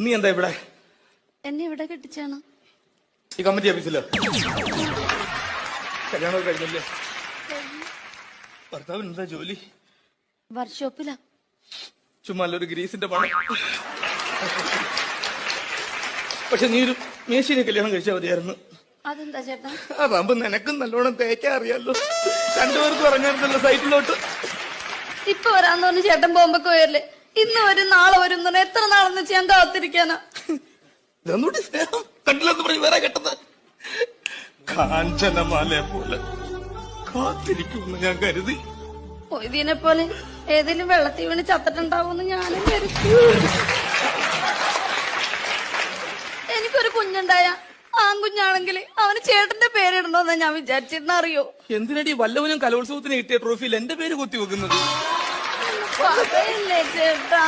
നീ എന്താ ഇവിടെ? എന്നെ ഇവിടെ കെട്ടിച്ചാണ്. ഈ കമ്മിറ്റി ഓഫീസിലോ? കല്യാണം കഴിഞ്ഞല്ലേ? ഭർത്താവിന് എന്താ ജോലി? വർക്ക്ഷോപ്പിലാ. ചുമ്മാ ഒരു ഗ്രീസിന്റെ പണം. പക്ഷെ നീ ഒരു മേശിനെ കല്യാണം കഴിച്ചാൽ മതിയായിരുന്നു. അതെന്താ ചേട്ടാ? അതാകുമ്പോ നിനക്കും നല്ലോണം തേക്കാൻ അറിയാലോ. രണ്ടുപേർക്കും ഇറങ്ങാറുണ്ടല്ലോ സൈറ്റിലോട്ട്. ഇപ്പൊ വരാന്ന് പറഞ്ഞ് ചേട്ടൻ പോകുമ്പോ പോയല്ലേ. ഇന്ന് വരും നാളെ വരും എന്ന് പറഞ്ഞാൽ എത്ര നാളെന്ന് വെച്ച് ഞാൻ കാത്തിരിക്കാനാ. ഇതൊന്നുകൂടി സ്നേഹം കണ്ടില്ലെന്ന് പറഞ്ഞ് വേറെ കെട്ടുന്നത്. കാഞ്ചനമാലയെ പോലെ കാത്തിരിക്കുമെന്ന് ഞാൻ കരുതി. മൊയ്തീനെ പോലെ ഏതെങ്കിലും വെള്ളത്തിൽ വീണ് ചത്തിട്ടുണ്ടാവുമെന്ന് ഞാനും കരുതി. എനിക്കൊരു കുഞ്ഞുണ്ടായ ആൺകുഞ്ഞാണെങ്കിൽ അവന് ചേട്ടന്റെ പേരിടണോന്നാ ഞാൻ വിചാരിച്ചിരുന്ന. അറിയോ എന്തിനടി വല്ലവനും കലോത്സവത്തിന് കിട്ടിയ ട്രോഫിയിൽ എന്റെ പേര് കുത്തി വെക്കുന്നത്? പറയല്ലേ ചേട്ടാ.